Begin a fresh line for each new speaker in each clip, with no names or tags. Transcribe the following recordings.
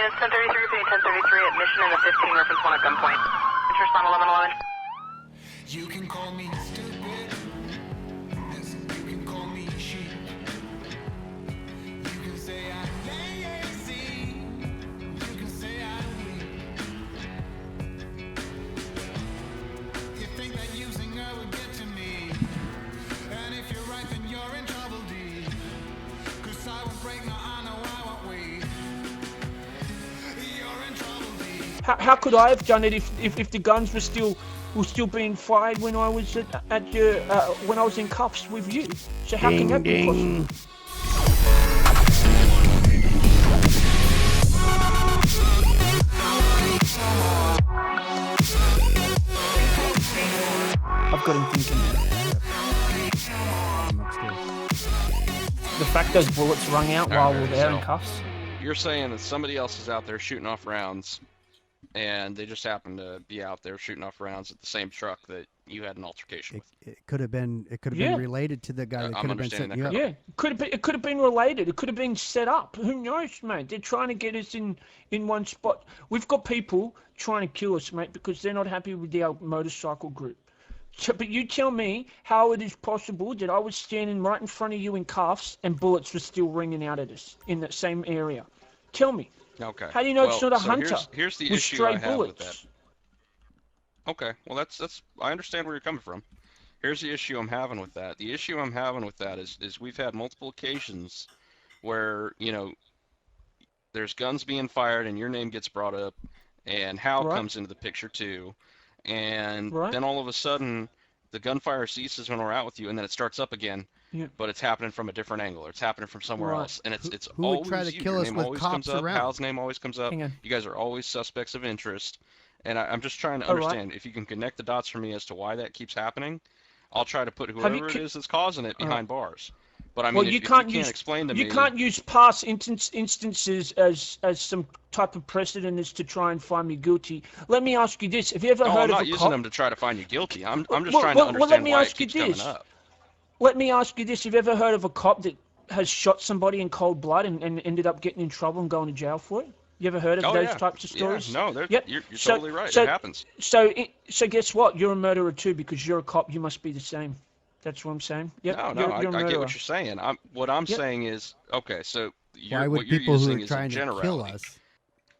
units 1033, repeating 1033, admission in the 15, reference 1 at gunpoint. Interest on 1111.
You can call me stupid. Yes, you can call me sheep. You can say I'm lazy. You can say I'm weak. You think that using her would get to me. And if you're right, then you're in trouble, D. 'Cause I won't break, no, I know I won't wait. You're in trouble, D.
How could I have done it if the guns were still being fired when I was at your when I was in cuffs with you? So how can that be possible? I've got him thinking. The fact those bullets rung out while we were there in cuffs.
You're saying that somebody else is out there shooting off rounds, and they just happen to be out there shooting off rounds at the same truck that you had an altercation with.
It could have been. It could have been related to the guy that could have been setting you up.
Yeah, it could have been related. It could have been set up. Who knows, mate? They're trying to get us in one spot. We've got people trying to kill us, mate, because they're not happy with our motorcycle group. So, but you tell me how it is possible that I was standing right in front of you in cuffs and bullets were still ringing out at us in that same area. Tell me.
Okay.
How do you know it's not a hunter?
Here's the
with
issue
stray
I have
bullets?
with that. Okay, well that's I understand where you're coming from. Here's the issue I'm having with that. The issue I'm having with that is we've had multiple occasions where, you know, there's guns being fired and your name gets brought up and Hal comes into the picture too. And then all of a sudden the gunfire ceases when we're out with you and then it starts up again. Yeah. But it's happening from a different angle, or it's happening from somewhere else, and it's
who
always
would try to
you.
kill
Your
us
name
with
always
cops
comes up.
around?
Hal's name always comes up. You guys are always suspects of interest, and I'm just trying to understand if you can connect the dots for me as to why that keeps happening. I'll try to put whoever it is that's causing it behind bars. But I mean, if you can't explain to me,
you can't use past instances as some type of precedent as to try and find me guilty. Let me ask you this: have you ever heard of a cop?
I'm not using them to try to find you guilty. I'm just trying to understand why it keeps coming up.
Let me ask you this: have you ever heard of a cop that has shot somebody in cold blood and ended up getting in trouble and going to jail for it? You ever heard of those types of stories?
Yeah, no, you're totally right. It happens.
So guess what? You're a murderer too, because you're a cop. You must be the same. That's what I'm saying. Yep,
no, I get what you're saying. What I'm saying is, okay, so what you're using is a generality.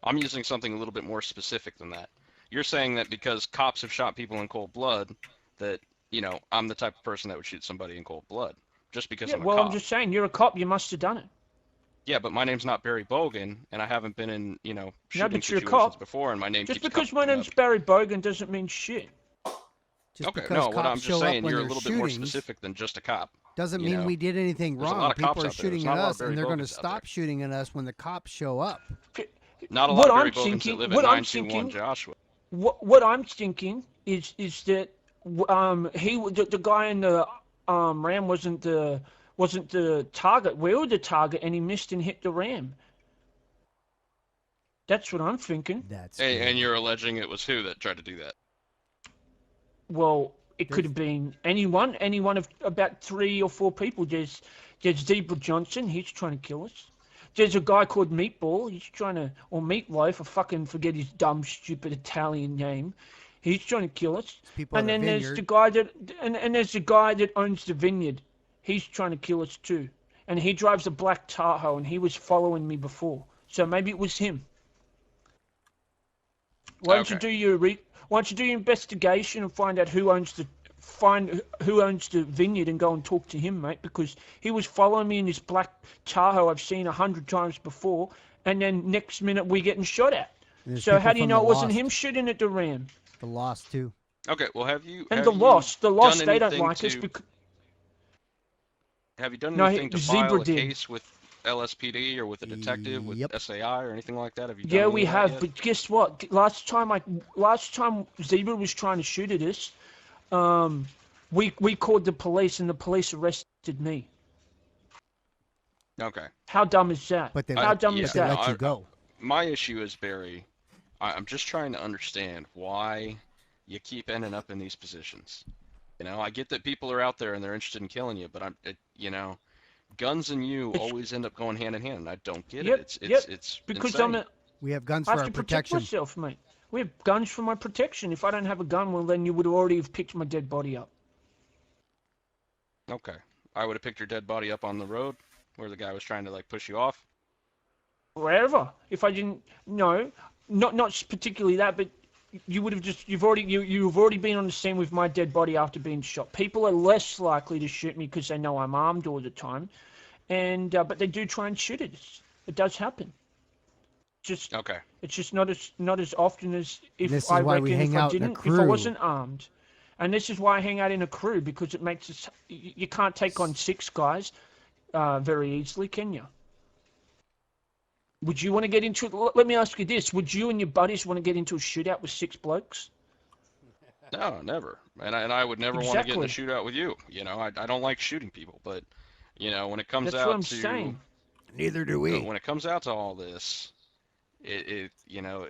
I'm using something a little bit more specific than that. You're saying that because cops have shot people in cold blood, that, you know, I'm the type of person that would shoot somebody in cold blood just because I'm a cop.
Well, I'm just saying, you're a cop. You must have done it.
Yeah, but my name's not Barry Bogan, and I haven't been in, you know, shooting
situations
before, and my name
just because my name's Barry Bogan doesn't mean shit.
Okay, no, what I'm just saying, you're a little bit more specific than just a cop.
Doesn't mean we did anything wrong. People are shooting at us, and they're going to stop shooting at us when the cops show up.
Not a lot of Barry Bogans that live at 921 Joshua.
What I'm thinking is that the guy in the Ram wasn't the target. We were the target, and he missed and hit the Ram. That's what I'm thinking.
And you're alleging it was who that tried to do that?
Well, it could have been any one of about 3 or 4 people. There's Zebra Johnson, he's trying to kill us. There's a guy called Meatball, he's trying to, or Meatloaf, I fucking forget his dumb, stupid Italian name. He's trying to kill us. And then there's the guy that, and there's the guy that owns the vineyard. He's trying to kill us too. And he drives a black Tahoe, and he was following me before. So maybe it was him. Why don't you do your investigation and find out who owns the vineyard and go and talk to him, mate? Because he was following me in this black Tahoe I've seen 100 times before, and then next minute we're getting shot at. So how do you know it wasn't him shooting at the Ram?
The Lost too.
Okay, well have you?
And the Lost, they don't like us because.
Have you done anything to file a case with LSPD or with a detective, with SAI or anything like that? Have you done
we have, but guess what? Last time Zebra was trying to shoot at us, we called the police and the police arrested me.
Okay.
How dumb is that? How dumb is that?
Let you go.
My issue is, Barry, I'm just trying to understand why you keep ending up in these positions. You know, I get that people are out there and they're interested in killing you, but you know, guns and you always end up going hand in hand, and I don't get it. It's
because
insane.
We have guns
I
for
have
our
to protect
protection.
myself, mate. We have guns for my protection. If I don't have a gun, well, then you would already have picked my dead body up.
Okay. I would have picked your dead body up on the road where the guy was trying to like push you off.
Wherever. If I didn't, no, not particularly that, but you would have just you've already been on the scene with my dead body after being shot. People are less likely to shoot me because they know I'm armed all the time, and but they do try and shoot us. It does happen. Just
Okay.
It's just not as often as if
This is
I
why we
reckon
hang
if I
out in a
didn't if I
crew.
wasn't armed. And this is why I hang out in a crew, because it makes us you can't take on 6 guys very easily, can you? Would you want to get into it? Let me ask you this. Would you and your buddies want to get into a shootout with 6 blokes?
No, never. And I would never want to get in a shootout with you. You know, I don't like shooting people, but you know, when it comes
That's
out
what I'm
to
saying.
Neither do we.
when it comes out to all this, it you know,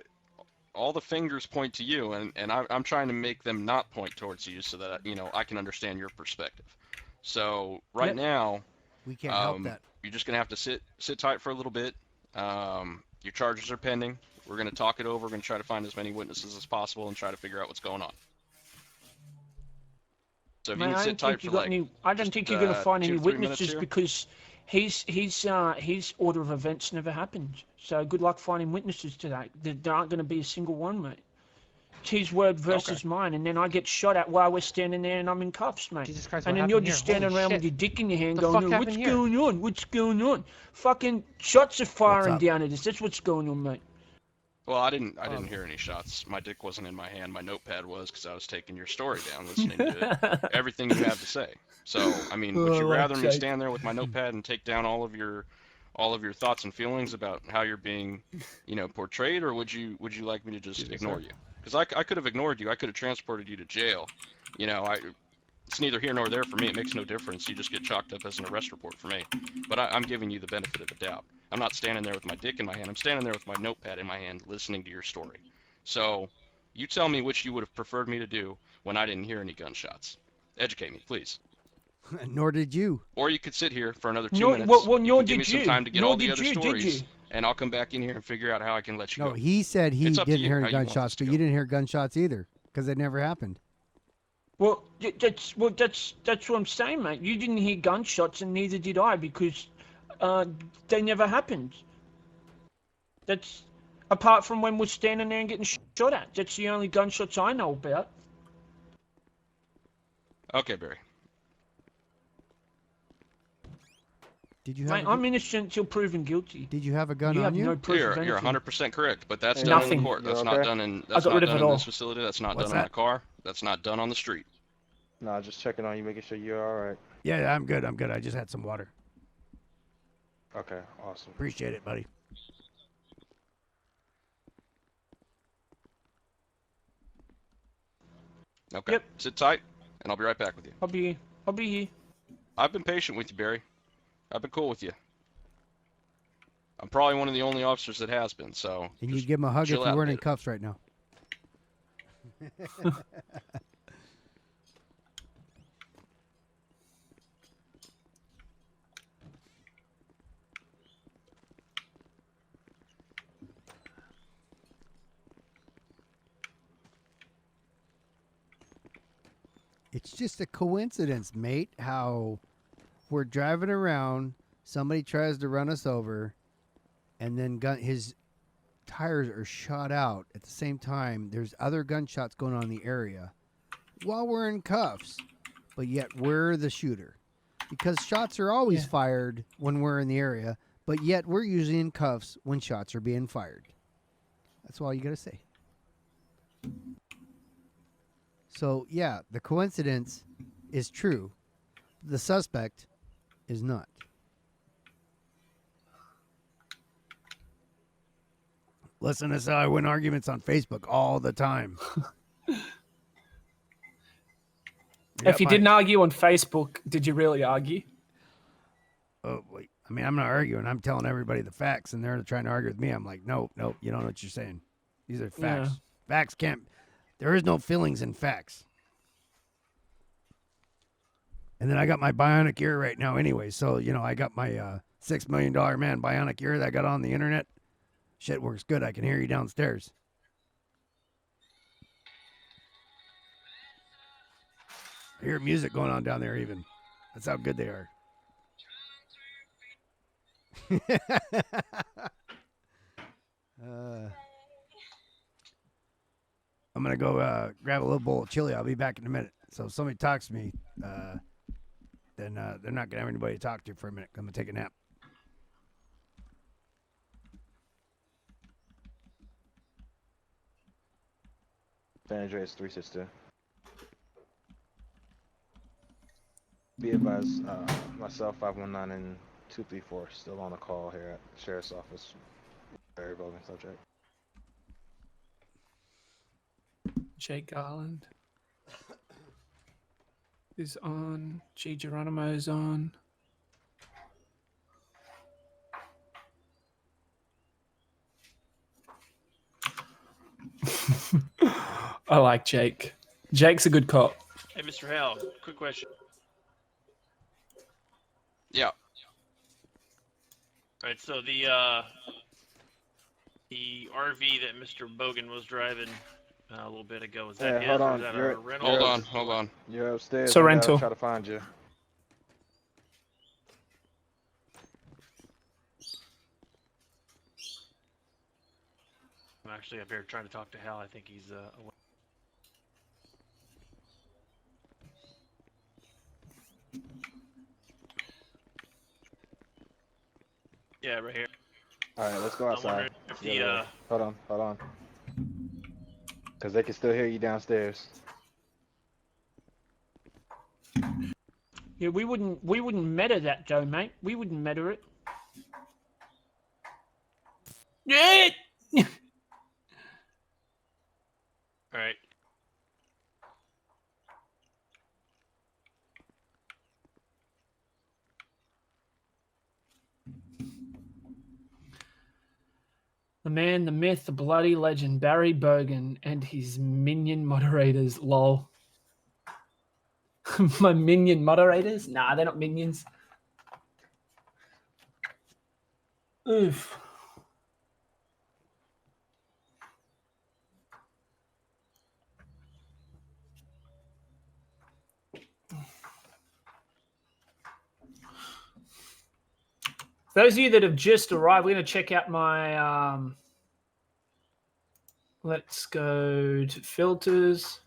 all the fingers point to you, and I'm trying to make them not point towards you so that you know I can understand your perspective. So right now,
we can't help that.
You're just gonna have to sit tight for a little bit. Your charges are pending. We're gonna talk it over. We're gonna try to find as many witnesses as possible and try to figure out what's going on. So if you can sit tight for like,
I don't think you're going to find
2
any
to 3
witnesses
minutes here.
because his order of events never happened. So good luck finding witnesses to that. There aren't going to be a single one, mate. It's his word versus mine, and then I get shot at while we're standing there and I'm in cuffs, mate.
Jesus Christ,
and
what
then you're
happened
just
here?
standing
Holy
around
shit.
with your dick in your hand
The
going,
fuck
"Oh,
happened
what's
here?"
going on? What's going on? Fucking shots are firing
up?
down at us. That's what's going on, mate.
Well, I didn't hear any shots. My dick wasn't in my hand. My notepad was because I was taking your story down, listening to it, everything you have to say. So, I mean, would you rather me stand there with my notepad and take down all of your thoughts and feelings about how you're being, you know, portrayed, or would you like me to just ignore you? Because I could have ignored you. I could have transported you to jail. You know, it's neither here nor there for me. It makes no difference. You just get chalked up as an arrest report for me. But I'm giving you the benefit of the doubt. I'm not standing there with my dick in my hand. I'm standing there with my notepad in my hand listening to your story. So you tell me which you would have preferred me to do when I didn't hear any gunshots. Educate me, please.
Nor did you.
Or you could sit here for another 2
Nor-
minutes.
well,
you
nor
can give me
did
some
you.
time to get
Nor
all the
did
other
you, did
stories,
you?
and I'll come back in here and figure out how I can let you
No,
go.
he said he
It's up to
didn't
you
hear
how you want
gunshots,
this to
but
go.
you didn't hear gunshots either because it never happened.
Well, that's what I'm saying, mate. You didn't hear gunshots, and neither did I, because they never happened. That's apart from when we're standing there and getting shot at. That's the only gunshots I know about.
Okay, Barry.
Did you have?
Mate, I'm innocent till proven guilty.
Did you have a gun
You
on
have
you?
no proof of
You're
anything.
100% correct, but that's
Hey,
done in
nothing.
court. That's
You
not
okay?
done in
I got rid of it
in
all.
this facility. That's not
What's
done in my
that?
car. That's not done on the street.
Nah, just checking on you, making sure you're all right.
Yeah, I'm good. I'm good. I just had some water.
Okay, awesome.
Appreciate it, buddy.
Okay.
Yep.
Sit tight, and I'll be right back with you.
I'll be here.
I've been patient with you, Barry. I've been cool with you. I'm probably one of the only officers that has been, so
And you
just
give him a hug if
chill
you
out,
weren't in
baby.
cuffs right now. It's just a coincidence, mate, how we're driving around, somebody tries to run us over, and then his tires are shot out. At the same time, there's other gunshots going on in the area while we're in cuffs, but yet we're the shooter. Because shots are always fired when we're in the area, but yet we're usually in cuffs when shots are being fired. That's all you got to say. So, yeah, the coincidence is true. The suspect is not. Listen, this is how I win arguments on Facebook all the time.
If you didn't argue on Facebook, did you really argue?
Oh, wait. I mean, I'm not arguing. I'm telling everybody the facts, and they're trying to argue with me. I'm like, nope, you don't know what you're saying. These are facts.
Yeah.
Facts can't. There is no feelings in facts. And then I got my bionic ear right now anyway. So, I got my $6 million man bionic ear that I got on the internet. Shit works good. I can hear you downstairs. I hear music going on down there even. That's how good they are. I'm going to go grab a little bowl of chili. I'll be back in a minute. So if somebody talks to me, then they're not going to have anybody to talk to for a minute. I'm going to take a nap.
San Andreas 362. Be advised, myself, 519 and 234 still on a call here at the Sheriff's Office. Barry Bogan subject.
Jake Garland is on. G. Geronimo's on. I like Jake. Jake's a good cop.
Hey, Mr. Hale, quick question.
Yeah.
All right, so the RV that Mr. Bogan was driving a little bit ago, is that his
hold
or
on.
is that a rental?
Hold on.
You're upstairs.
It's a
I gotta
rental.
try to find you.
I'm actually up here trying to talk to Hal. I think he's away. Yeah, right here.
All right, let's go
I'm
outside.
wondering if the
Hold on. Because they can still hear you downstairs.
Yeah, we wouldn't meta that though, mate. We wouldn't meta it.
Yeah.
all right.
The man, the myth, the bloody legend, Barry Bogan and his minion moderators. Lol. My minion moderators? Nah, they're not minions. Oof. Those of you that have just arrived, we're going to check out my. Let's go to filters.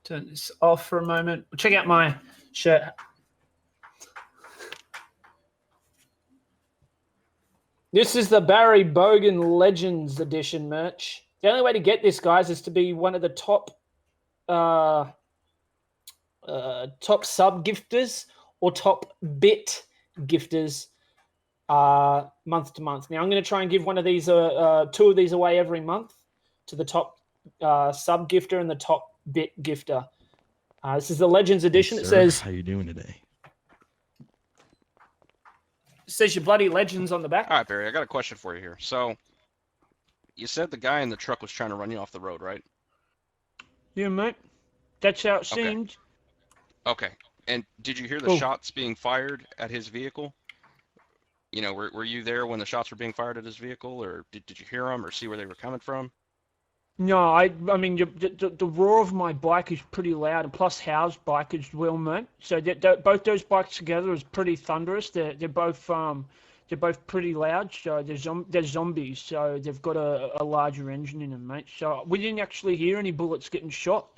Turn this off for a moment. Check out my shirt. This is the Barry Bogan Legends Edition merch. The only way to get this, guys, is to be one of the top sub gifters or top bit gifters month to month. Now I'm going to try and give one of these, two of these away every month to the top sub gifter and the top bit gifter. This is the Legends Edition.
Hey,
it
sir,
says,
how you doing today?
it says your bloody Legends on the back.
All right, Barry, I got a question for you here. So, you said the guy in the truck was trying to run you off the road, right?
Yeah, mate. That's how it
Okay.
seemed.
Okay. And did you hear the shots being fired at his vehicle? You know, were you there when the shots were being fired at his vehicle, or did you hear them or see where they were coming from?
No, I mean, the roar of my bike is pretty loud, and plus Hal's bike as well, mate. So both those bikes together is pretty thunderous. They're both pretty loud. So they're zombies. So they've got a larger engine in them, mate. So we didn't actually hear any bullets getting shot.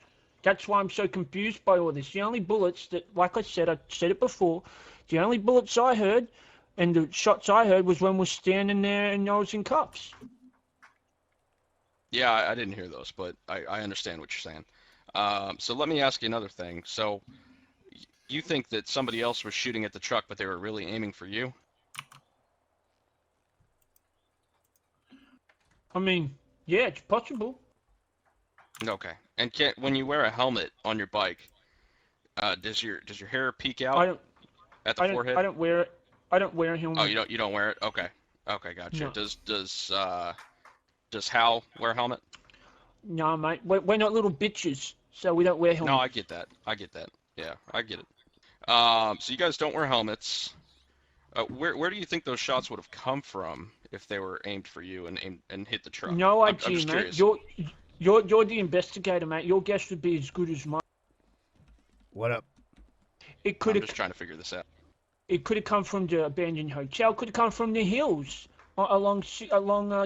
That's why I'm so confused by all this. The only bullets that, like I said it before, the only bullets I heard and the shots I heard was when we're standing there and I was in cuffs.
Yeah, I didn't hear those, but I understand what you're saying. So let me ask you another thing. So you think that somebody else was shooting at the truck, but they were really aiming for you?
I mean, yeah, it's possible.
Okay. And when you wear a helmet on your bike, does your hair peek out at the forehead?
I don't wear it. I don't wear a helmet.
Oh, you don't wear it? Okay. Okay, gotcha.
No.
Does Hal wear a helmet?
No, mate. We're not little bitches, so we don't wear helmets.
No, I get that. Yeah, I get it. So you guys don't wear helmets. Where do you think those shots would have come from if they were aimed for you and hit the truck.
No
I'm
idea,
just
mate.
curious.
You're the investigator, mate. Your guess would be as good as mine.
What up?
It could
I'm
have
just trying to figure this out.
It could have come from the abandoned hotel. Could have come from the hills along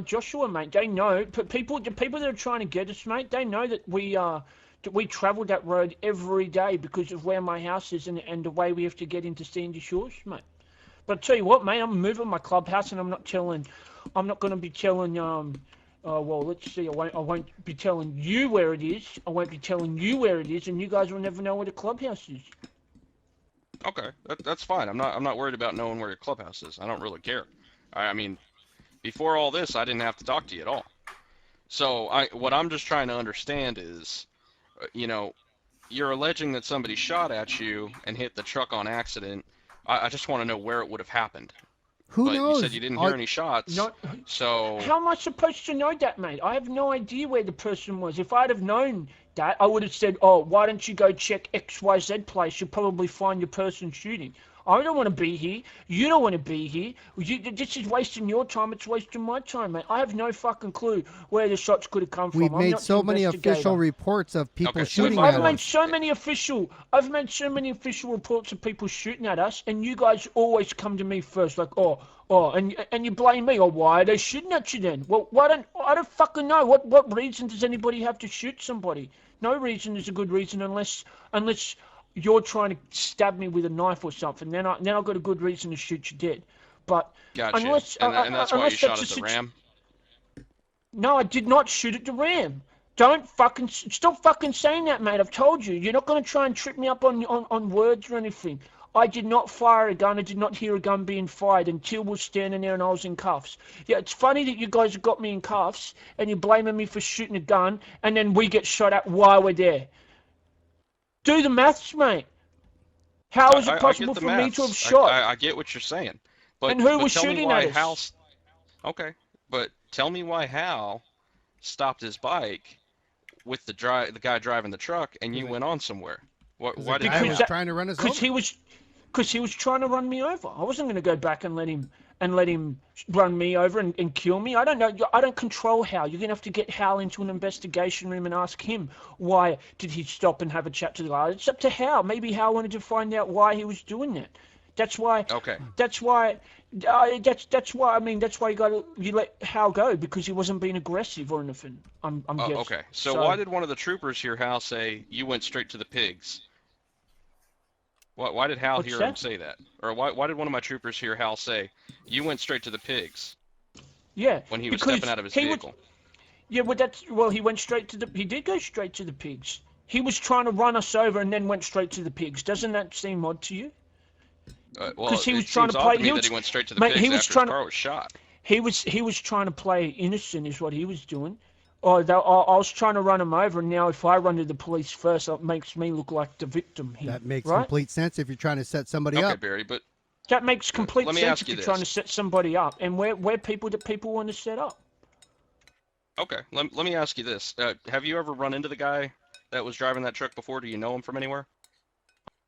Joshua, mate. They know. The people that are trying to get us, mate, they know that we travel that road every day because of where my house is and the way we have to get into Sandy Shores, mate. But I tell you what, mate, I'm moving my clubhouse, and I'm not going to be telling. Well, let's see. I won't be telling you where it is. I won't be telling you where it is, and you guys will never know where the clubhouse is.
Okay, that's fine. I'm not worried about knowing where your clubhouse is. I don't really care. I mean, before all this, I didn't have to talk to you at all. So what I'm just trying to understand is, you're alleging that somebody shot at you and hit the truck on accident. I just want to know where it would have happened.
Who
But
knows?
you said you didn't hear any shots.
No,
So
how am I supposed to know that, mate? I have no idea where the person was. If I'd have known that, I would have said, oh, why don't you go check XYZ place? You'll probably find your person shooting. I don't want to be here. You don't want to be here. This is wasting your time. It's wasting my time, mate. I have no fucking clue where the shots could have come from.
We've
I'm
made
not
so
the
made
investigator.
official reports of people
Okay, so
shooting
if I
at
I've made
us.
so many official reports of people shooting at us, and you guys always come to me first, like, and you blame me. Or why are they shooting at you then? Well, I don't fucking know. What reason does anybody have to shoot somebody? No reason is a good reason unless you're trying to stab me with a knife or something. Then I've got a good reason to shoot you dead. But
gotcha.
unless
And that's why you
unless
shot
that's
at the Ram.
No, I did not shoot at the Ram. Don't fucking stop fucking saying that, mate. I've told you. You're not going to try and trip me up on words or anything. I did not fire a gun. I did not hear a gun being fired until we were standing there and I was in cuffs. Yeah, it's funny that you guys have got me in cuffs and you're blaming me for shooting a gun and then we get shot at while we're there. Do the maths, mate. How is it possible for me to have shot?
I get what you're saying. But,
And who was
tell me
shooting
why
at us?
Okay, but tell me why Hal stopped his bike with the guy driving the truck and you went on somewhere. Why did
I
that
was
happen?
trying to run us over.
Because he was trying to run me over. I wasn't going to go back and let him run me over and kill me. I don't know. I don't control Hal. You're going to have to get Hal into an investigation room and ask him why did he stop and have a chat to the guy. It's up to Hal. Maybe Hal wanted to find out why he was doing that. That's why.
Okay.
That's why. That's why. I mean, that's why you let Hal go because he wasn't being aggressive or anything. I'm guessing.
Okay. So why did one of the troopers hear Hal say you went straight to the pigs? Why did Hal hear him say that? Or why did one of my troopers hear Hal say, you went straight to the pigs?
Yeah.
When he was stepping out of his vehicle.
Yeah, he went straight to he did go straight to the pigs. He was trying to run us over and then went straight to the pigs. Doesn't that seem odd to you?
Well,
he was
it
trying
seems
to
odd
play.
to me that he went straight to the
Mate,
pigs
he was
after
trying
his car was shot.
He was trying to play innocent, is what he was doing. I was trying to run him over, and now if I run to the police first, it makes me look like the victim here.
That makes
right?
complete sense if you're trying to set somebody
Okay,
up.
Barry, but
That makes complete
let me
sense
ask
if
you
you're
this.
trying to set somebody up, and we're people that people want to set up.
Okay, let me ask you this. Have you ever run into the guy that was driving that truck before? Do you know him from anywhere?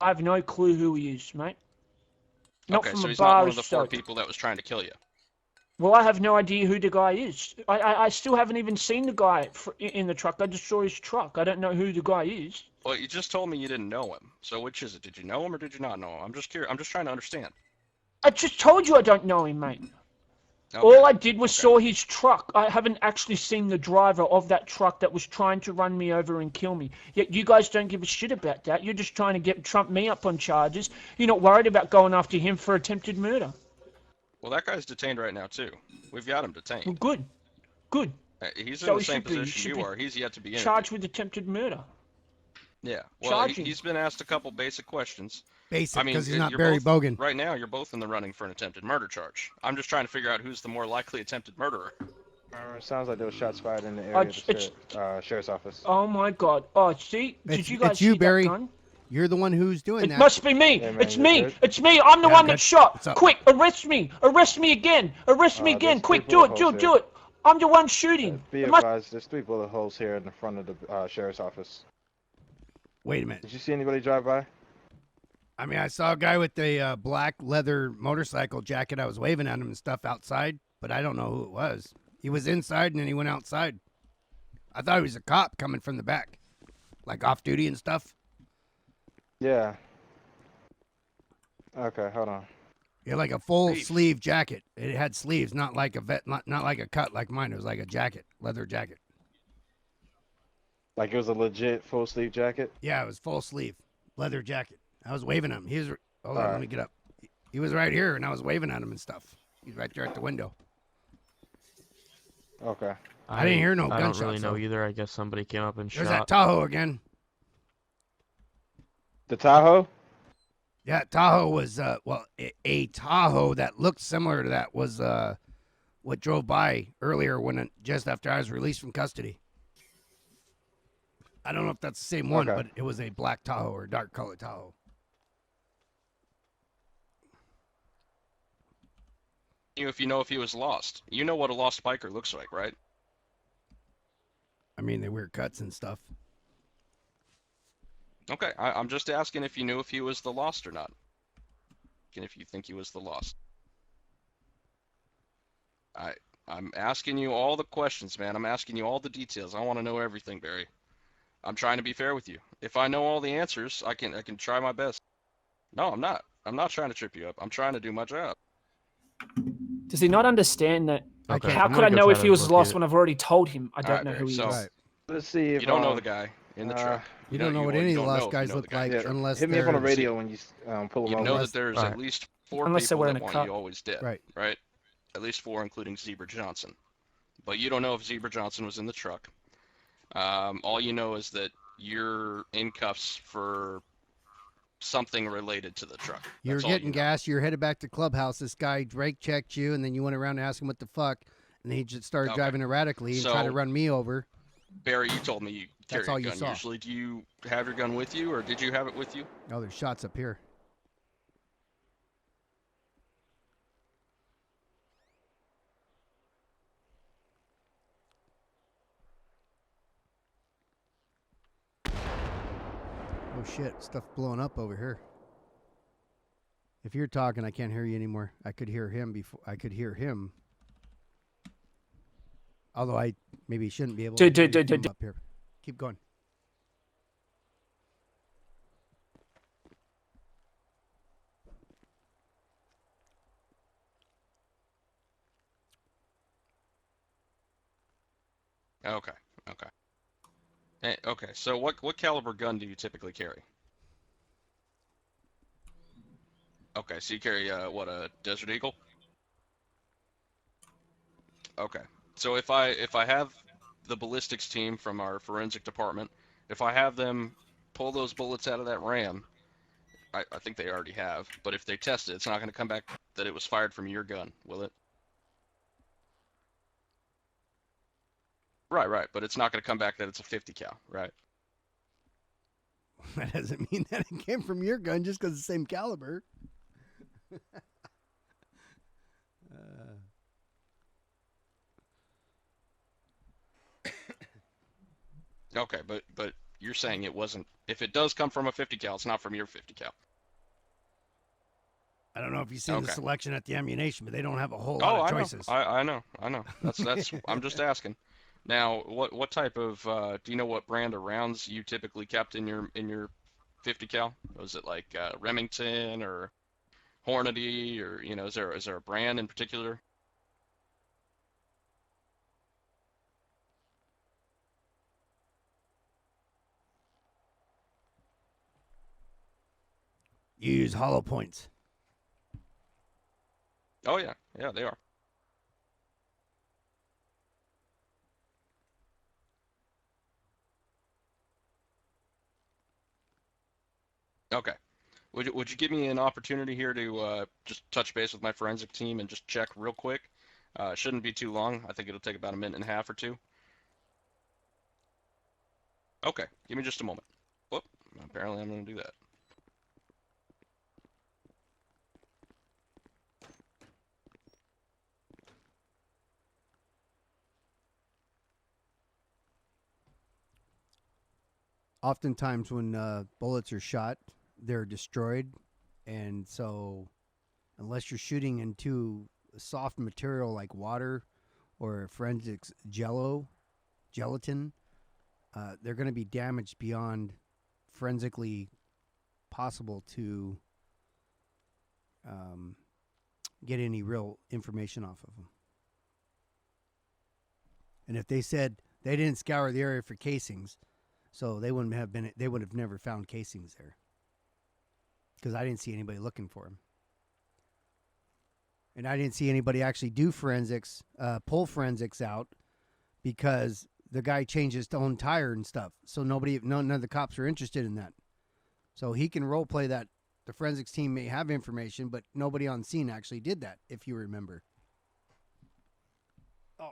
I have no clue who he is, mate. Not
Okay,
from
so
a
he's
bar
not one
or
of the 4
soap.
people that was trying to kill you.
Well, I have no idea who the guy is. I still haven't even seen the guy in the truck. I just saw his truck. I don't know who the guy is.
Well, you just told me you didn't know him. So which is it? Did you know him or did you not know him? I'm just curious. I'm just trying to understand.
I just told you I don't know him, mate.
Okay.
All I did was saw his truck. I haven't actually seen the driver of that truck that was trying to run me over and kill me. Yet you guys don't give a shit about that. You're just trying to trump me up on charges. You're not worried about going after him for attempted murder.
Well, that guy's detained right now too. We've got him detained.
Well, good. Good.
He's
So
in the
he
same
should be. He
position
should
you
be
are. He's yet to be interviewed.
Charged with attempted murder.
Yeah. Well,
Charging.
he's been asked a couple basic questions.
Basic,
I mean,
because he's not
you're
Barry
both-
Bogan.
Right now, you're both in the running for an attempted murder charge. I'm just trying to figure out who's the more likely attempted murderer.
It sounds like there was shots fired in the area of the sheriff's office.
Oh my God. Oh, see? Did you guys
It's you,
see
Barry.
that gun?
You're the one who's doing
It
that.
must be me.
Yeah, man,
It's
you're
me.
good.
It's me. I'm the
Yeah,
one
good.
that shot.
What's up?
Quick, arrest me. Arrest me again. Arrest me again.
there's
Quick,
three
do it.
bullet
Do
holes
it. Do
here.
it. I'm the one shooting.
Be
It must-
advised, there's 3 bullet holes here in the front of the sheriff's office.
Wait a minute.
Did you see anybody drive by?
I mean, I saw a guy with a black leather motorcycle jacket. I was waving at him and stuff outside. but I don't know who it was. He was inside and then he went outside. I thought he was a cop coming from the back, like off duty and stuff.
Yeah. Okay, hold on.
He had like a full
Thief.
sleeve jacket. It had sleeves, not like not like a cut like mine. It was like a jacket, leather jacket.
Like it was a legit full sleeve jacket.
Yeah, it was full sleeve, leather jacket. I was waving at him. He was. Hold on,
Alright.
let me get up. He was right here, and I was waving at him and stuff. He's right there at the window.
Okay.
I didn't hear no
I
gunshots.
don't really know
though.
either. I guess somebody came up and
There's that
shot.
Tahoe again.
The Tahoe.
Yeah, Tahoe was a Tahoe that looked similar to that was what drove by earlier just after I was released from custody. I don't know if that's the same one,
Okay.
but it was a black Tahoe or dark colored Tahoe.
If you know if he was lost. You know what a lost biker looks like, right?
I mean, they wear cuts and stuff.
Okay, I'm just asking if you knew if he was the lost or not. And if you think he was the lost. I'm asking you all the questions, man. I'm asking you all the details. I want to know everything, Barry. I'm trying to be fair with you. If I know all the answers, I can try my best. No, I'm not. I'm not trying to trip you up. I'm trying to do my job.
Does he not understand that?
Okay,
How
I'm
could I
gonna go
know
try
if
to
he was
locate
lost
it.
when I've already told him I don't
Alright,
know who he
so-
is?
Right.
Let's see if
You don't know the guy in the
uh,
truck.
You don't know what
you
any
don't know
lost
if you
guys
know the
look
guy in
like
the truck.
unless
hit me up on the
they're-
radio when you pull them
You
over.
know that there's
Alright.
at least 4
Unless they're
people
wearing
that
a
want
cup.
you always dead.
Right.
Right? At least 4, including Zebra Johnson. But you don't know if Zebra Johnson was in the truck. All you know is that you're in cuffs for something related to the truck.
You're
That's all
getting
you know.
gas. You're headed back to clubhouse. This guy Drake checked you, and then you went around and asked him what the fuck, and he just started
Okay.
driving erratically and tried to
So-
run me over.
Barry, you told me you carry
That's all
a
you
gun.
saw.
Usually, do you have your gun with you, or did you have it with you?
Oh, there's shots up here. Oh shit! Stuff blowing up over here. If you're talking, I can't hear you anymore. I could hear him before. I could hear him. Although I maybe shouldn't be able to hear you from up here. Keep going.
Okay. Okay. Okay. So what caliber gun do you typically carry? Okay. So you carry what, a Desert Eagle? Okay. So if I have the ballistics team from our forensic department, if I have them pull those bullets out of that ram, I think they already have, but if they test it, it's not going to come back that it was fired from your gun, will it? Right, but it's not going to come back that it's a 50 cal, right?
That doesn't mean that it came from your gun just because it's the same caliber.
Okay, but you're saying it wasn't. If it does come from a 50 cal, it's not from your 50 cal.
I don't know if you've seen the
Okay.
selection at the ammunition, but they don't have a whole
Oh,
lot of
I
choices.
know. I know. That's. I'm just asking. Now, what type of do you know what brand of rounds you typically kept in your 50 cal? Was it like Remington or Hornady, or is there a brand in particular?
You use hollow points.
Oh yeah, they are. Okay. Would you give me an opportunity here to just touch base with my forensic team and just check real quick? It shouldn't be too long. I think it'll take about a minute and a half or two. Okay, give me just a moment. Whoop, apparently I'm going to do that.
Oftentimes when bullets are shot, they're destroyed. And so unless you're shooting into soft material like water or forensics gelatin, they're going to be damaged beyond forensically possible to get any real information off of them. And if they said they didn't scour the area for casings, so they would have never found casings there, because I didn't see anybody looking for them. And I didn't see anybody actually do forensics, pull forensics out, because the guy changed his own tire and stuff. So none of the cops are interested in that. So he can role play that the forensics team may have information, but nobody on scene actually did that, if you remember. Oh.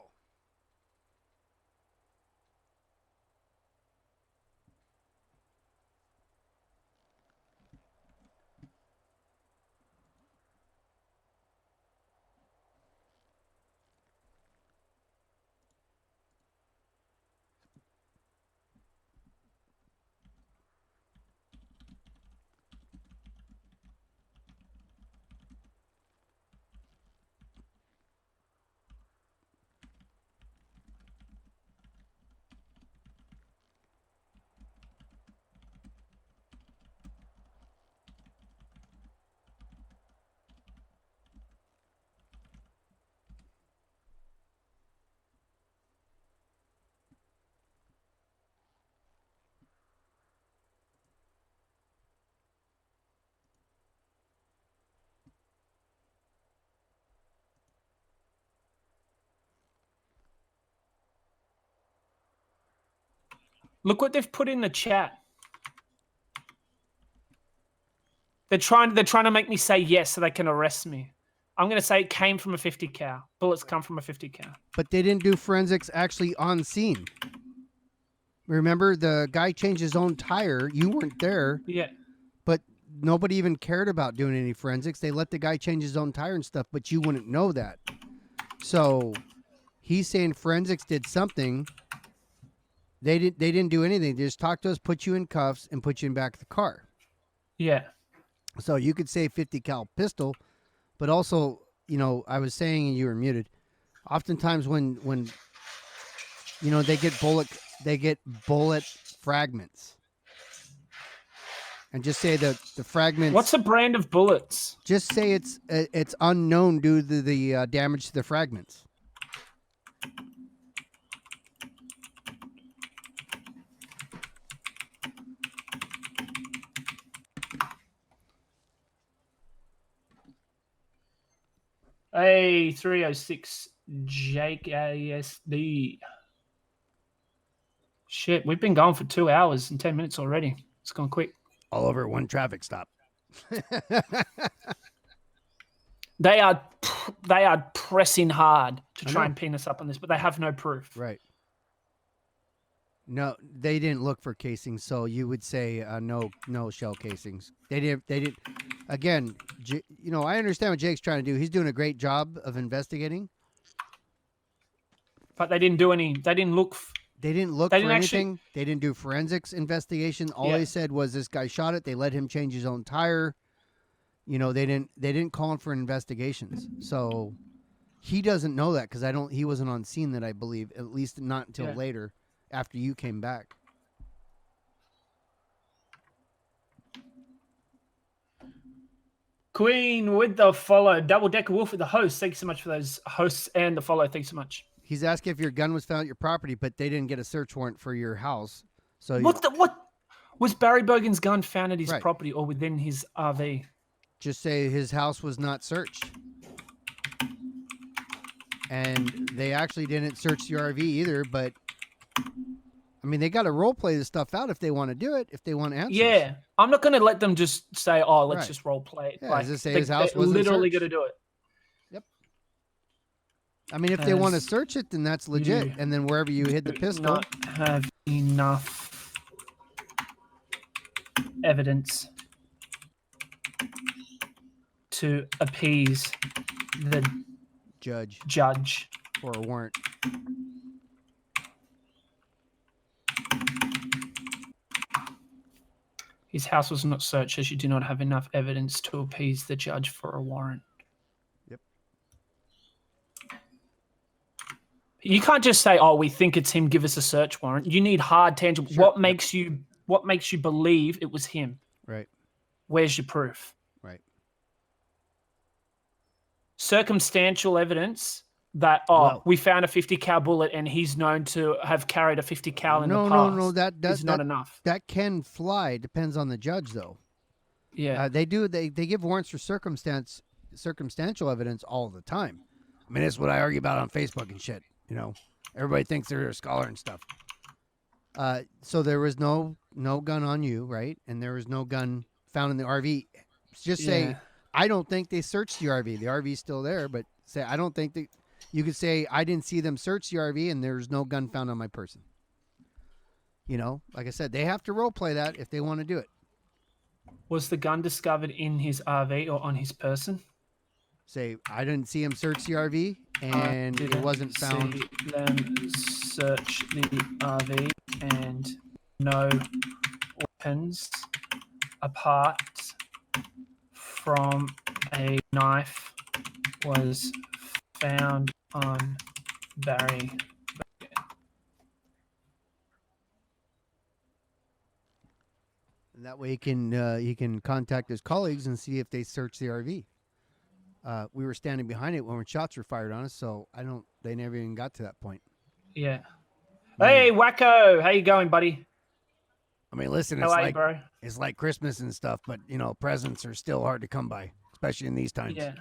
Look what they've put in the chat. They're trying to make me say yes so they can arrest me. I'm going to say it came from a 50 cal. Bullets come from a 50 cal.
But they didn't do forensics actually on scene. Remember, the guy changed his own tire. You weren't there.
Yeah.
But nobody even cared about doing any forensics. They let the guy change his own tire and stuff, but you wouldn't know that. So he's saying forensics did something. They didn't do anything. They just talked to us, put you in cuffs, and put you in back of the car. Yeah. So you could say 50 cal pistol, but also, I was saying, and you were muted. Oftentimes when they get bullet fragments, and just say that the fragments.
What's the brand of bullets?
Just say it's unknown due to the damage to the fragments.
Hey, 306 Jake ASD. Shit, we've been going for 2 hours and 10 minutes already. It's gone quick.
All over one traffic stop.
They are pressing hard to try and pin us up on this, but they have no proof.
Right. No, they didn't look for casings, so you would say no shell casings. They didn't. Again, I understand what Jake's trying to do. He's doing a great job of investigating.
But they didn't do any. They didn't look.
They didn't look for anything. They didn't do forensics investigation. All they said was this guy shot it. They let him change his own tire. They didn't call him for investigations. So he doesn't know that because he wasn't on scene, that I believe, at least not until later after you came back.
Queen with the follow. Double Decker Wolf with the host. Thanks so much for those hosts and the follow. Thanks so much.
He's asking if your gun was found at your property, but they didn't get a search warrant for your house. So
what was Barry Bogan's gun found at his property or within his RV?
Just say his house was not searched. And they actually didn't search the RV either, but I mean, they got to role play this stuff out if they want to do it, if they want answers.
Yeah, I'm not going to let them just say, "Oh, let's just role play."
Yeah, like, say his house wasn't
literally going
searched.
to do it.
Yep. I mean, if they want to search it, then that's legit. And then wherever you hid the pistol,
not have enough evidence to appease the
judge for a warrant.
His house was not searched as you do not have enough evidence to appease the judge for a warrant.
Yep.
You can't just say, "Oh, we think it's him. Give us a search warrant." You need hard, tangible.
Sure.
What makes you believe it was him?
Right.
Where's your proof?
Right.
Circumstantial evidence that we found a 50 cal bullet and he's known to have carried a 50 cal in the past.
No. That's
not enough.
That can fly. Depends on the judge, though.
Yeah.
They do. They give warrants for circumstantial evidence all the time. I mean, that's what I argue about on Facebook and shit. You know, everybody thinks they're a scholar and stuff. So there was no gun on you, right? And there was no gun found in the RV. Just say, I don't think they searched the RV. The RV's still there, but say, I don't think that. You could say, I didn't see them search the RV and there's no gun found on my person. You know, like I said, they have to role play that if they want to do it.
Was the gun discovered in his RV or on his person?
Say, I didn't see him search the RV and it wasn't found.
See them search the RV and no weapons apart from a knife was found on Barry Bogan.
And that way he can contact his colleagues and see if they search the RV. We were standing behind it when shots were fired on us, so they never even got to that point.
Yeah. Hey, Wacko, how you going, buddy?
I mean, listen,
bro?
It's like Christmas and stuff, but you know, presents are still hard to come by, especially in these times.
Yeah.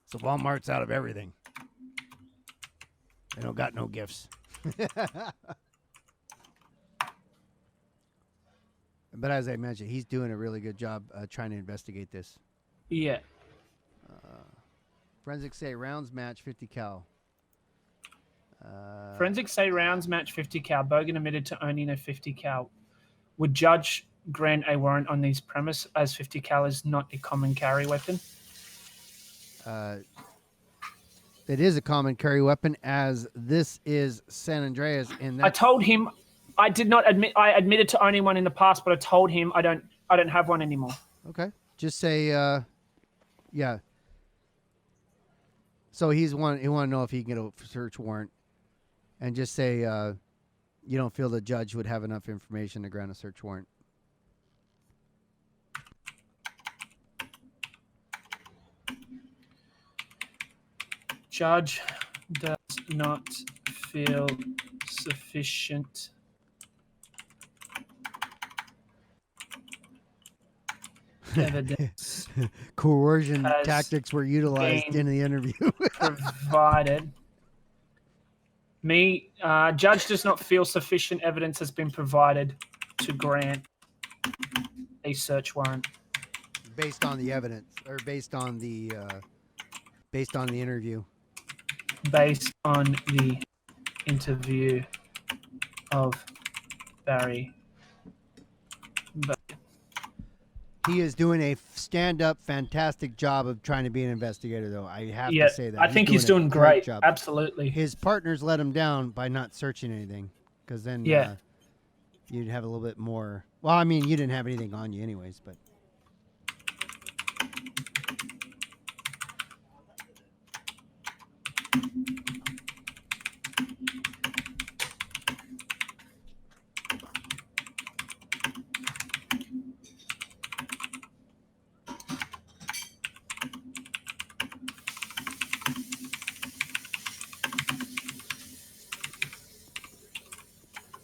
So Walmart's out of everything. They don't got no gifts. But as I mentioned, he's doing a really good job trying to investigate this.
Yeah.
Forensics say rounds match 50 cal.
Forensics say rounds match 50 cal. Bogan admitted to owning a 50 cal. Would judge grant a warrant on these premise as 50 cal is not a common carry weapon?
It is a common carry weapon, as this is San Andreas. And
I told him I did not admit. I admitted to owning one in the past, but I told him I don't have one anymore.
Okay, just say, yeah. So he want to know if he can get a search warrant, and just say you don't feel the judge would have enough information to grant a search warrant.
Judge does not feel sufficient evidence.
Coercion
has
tactics were utilized in the interview.
provided. Judge does not feel sufficient evidence has been provided to grant a search warrant.
Based on the evidence, or based on the interview.
Based on the interview of Barry Bogan.
He is doing a stand-up, fantastic job of trying to be an investigator, though. I have to say that.
I think he's doing
a
great.
job.
Absolutely.
His partners let him down by not searching anything, because then you'd have a little bit more. Well, I mean, you didn't have anything on you anyways, but.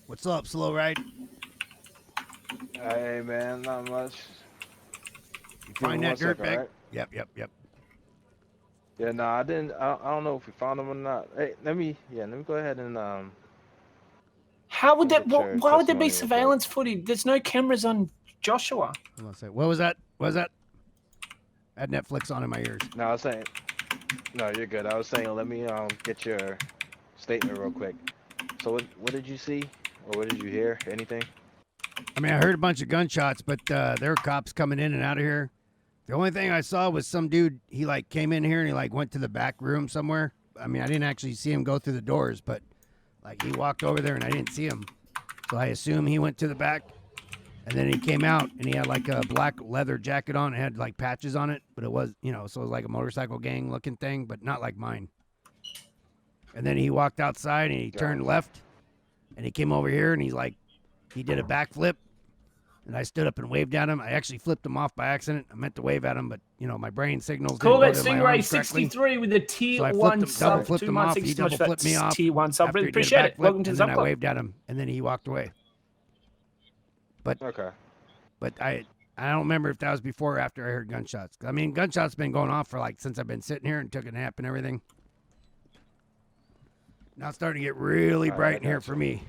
What's up, Slow Ride?
Hey man, not much.
You find that dirt bag?
Right?
Yep.
Yeah, no, I didn't. I don't know if we found him or not. Hey, let me go ahead and
How would that?
Sure,
Why would there be
testimony
surveillance footage? There's no cameras on Joshua.
Hold on a second. What was that? I had Netflix on in my ears.
No, I was saying. No, you're good. I was saying, let me get your statement real quick. So what did you see, or what did you hear? Anything?
I mean, I heard a bunch of gunshots, but there were cops coming in and out of here. The only thing I saw was some dude, he like came in here and he like went to the back room somewhere. I mean, I didn't actually see him go through the doors, but like he walked over there and I didn't see him. So I assume he went to the back, and then he came out and he had like a black leather jacket on. It had like patches on it, but it was, so it was like a motorcycle gang looking thing, but not like mine. And then he walked outside and he turned left, and he came over here and he did a backflip, and I stood up and waved at him. I actually flipped him off by accident. I meant to wave at him, but my brain signals didn't go
Corvette
to my
Stingray
arms correctly.
63 with a tier
So I
1
double
sub.
flipped
2
him
months.
off.
Thank
He
you so much
double
for
flipped me
that
off
tier 1 sub.
after
Really
he did a
appreciate it.
backflip,
Welcome to the
and
Sub
then I
Club.
waved at him, and then he walked away.
Okay.
But I don't remember if that was before or after I heard gunshots. I mean, gunshots been going off for since I've been sitting here and took a nap and everything. Now it's starting to get really bright in here for me.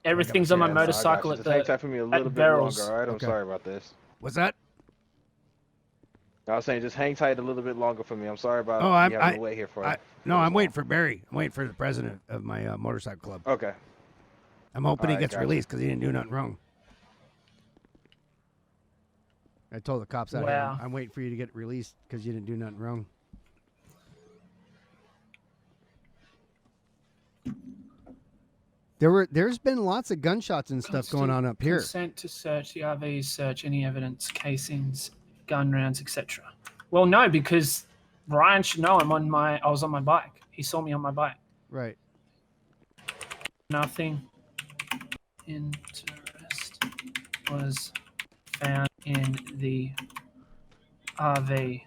Everything's on my
Yeah, no, I got
motorcycle
you.
at
Just hang
the
tight for me a little bit
barrels.
longer, all right? I'm
Okay.
sorry about this.
What's that?
I was saying just hang tight a little bit longer for me. I'm sorry about
Oh,
you having to wait here for
No,
this
I'm waiting
long.
for Barry. I'm waiting for the president of my motorcycle club.
Okay.
I'm hoping he
Alright,
gets
gotcha.
released because he didn't do nothing wrong. I told the cops out here,
Wow.
I'm waiting for you to get released because you didn't do nothing wrong. There's been lots of gunshots and stuff going on up here.
Consent to search the RVs, search any evidence, casings, gun rounds, etc. Well, no, because Ryan should know I was on my bike. He saw me on my bike.
Right.
Nothing interest was found in the RV.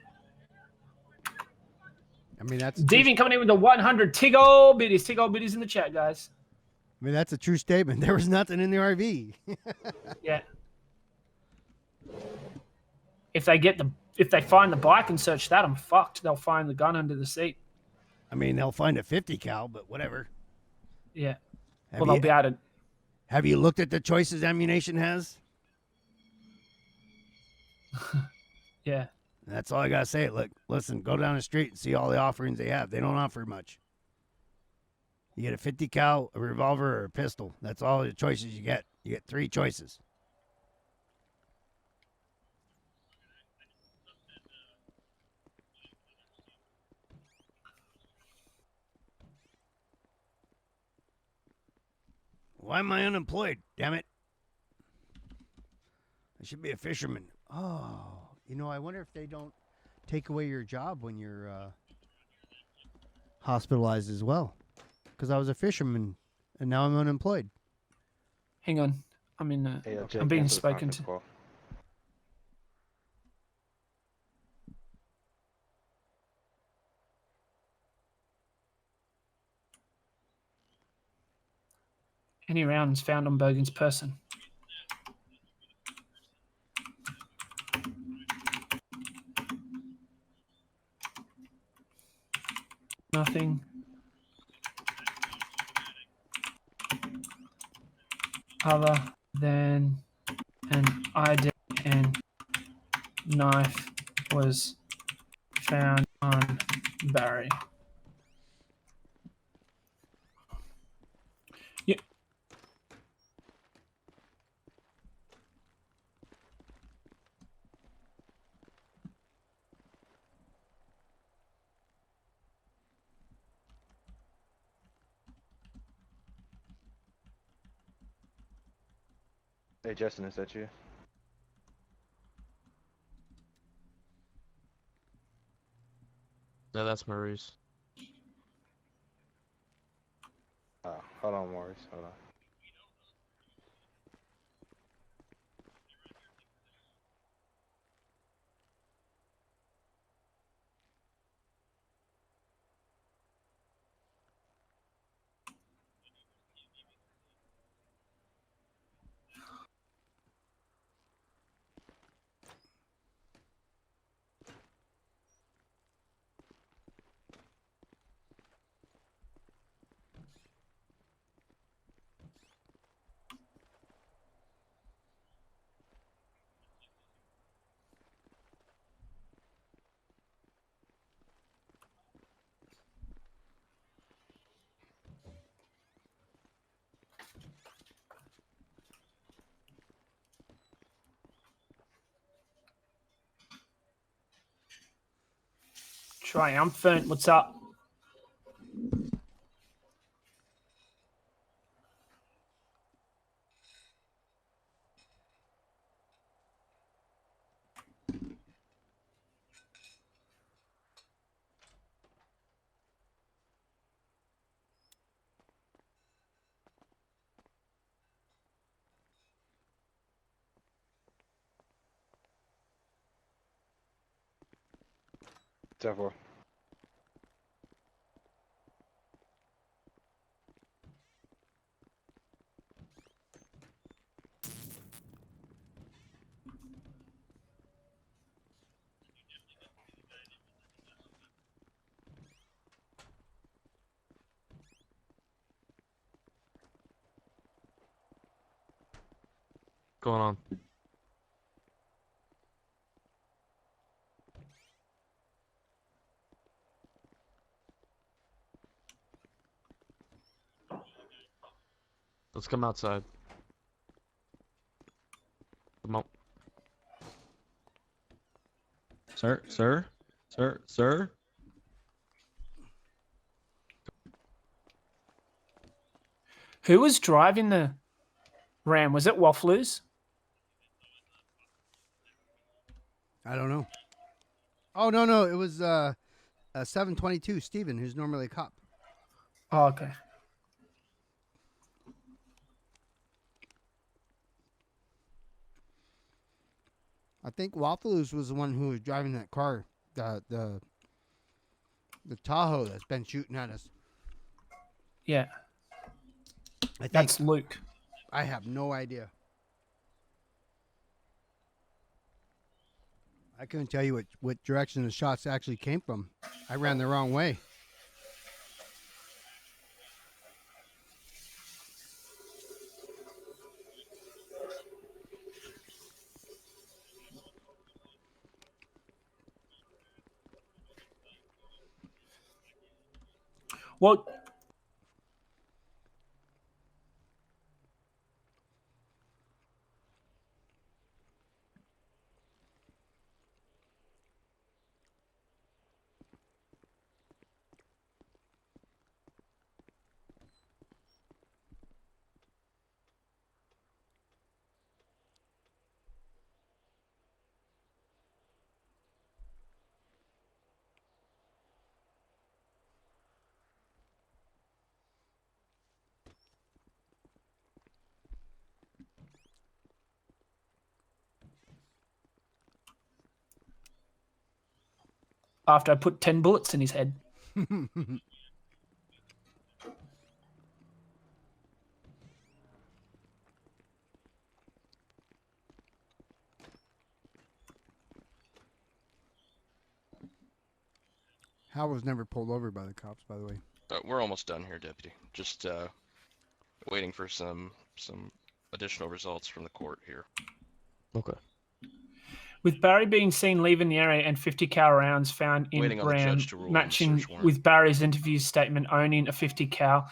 I mean, that's
Deviant coming in with the 100 Tiggle biddies. Tiggle biddies in the chat, guys.
I mean, that's a true statement. There was nothing in the RV.
Yeah. If they find the bike and search that, I'm fucked. They'll find the gun under the seat.
I mean, they'll find a 50 cal, but whatever.
Yeah.
Have
They'll be able to.
Have you looked at the choices ammunition has?
Yeah.
That's all I gotta say. Look, listen, go down the street and see all the offerings they have. They don't offer much. You get a 50 cal, a revolver, or a pistol. That's all the choices you get. You get 3 choices. Why am I unemployed? Damn it. I should be a fisherman. Oh, I wonder if they don't take away your job when you're hospitalized as well. Because I was a fisherman, and now I'm unemployed.
Hang on. I'm in.
Hey, Jake,
I'm being
cancel the
spoken
conference
to.
call.
Any rounds found on Bogan's person? Nothing. Other than an ID and knife was found on Barry. Yeah.
Hey, Justin, is that you?
No, that's Maurice.
Oh, hold on, Maurice. Hold on.
Triumphant. What's up?
10-4.
Going on. Let's come outside. Come on.
Sir.
Who was driving the Ram? Was it Wafflers?
I don't know. Oh no, it was 722 Steven, who's normally a cop.
Oh, okay.
I think Waffles was the one who was driving that car, the Tahoe that's been shooting at us.
Yeah.
I think.
That's Luke.
I have no idea. I couldn't tell you what direction the shots actually came from. I ran the wrong way.
Well, after I put 10 bullets in his head.
Hal was never pulled over by the cops, by the way.
We're almost done here, Deputy. Just waiting for some additional results from the court here.
Okay.
With Barry being seen leaving the area and 50 cal rounds found in
Waiting on the
Ram,
judge to rule on the
matching
search warrant.
with Barry's interview statement owning a 50 cal.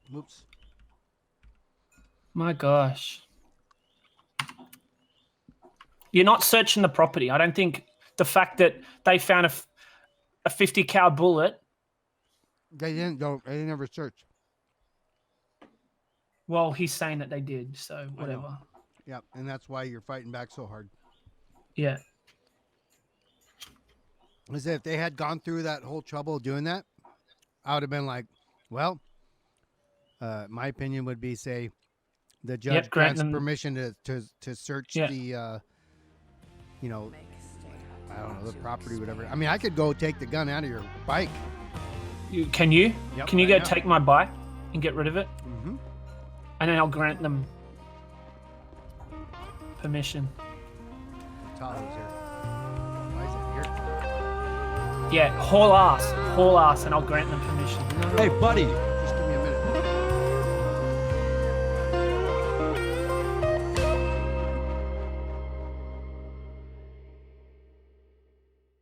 Whoops.
My gosh. You're not searching the property. I don't think the fact that they found a 50 cal bullet.
They didn't go. They never searched.
Well, he's saying that they did, so whatever.
Yep, and that's why you're fighting back so hard.
Yeah.
As if they had gone through that whole trouble doing that, I would have been like, well, my opinion would be, say, the judge grants permission to search the, you know, I don't know, the property, whatever. I mean, I could go take the gun out of your bike.
Can you?
Yep,
Can you
right
go
now.
take my bike and get rid of it?
Mm-hmm.
And then I'll grant them permission.
Tahoe's here. Why is it here?
Yeah, haul ass, and I'll grant them permission.
Hey, buddy.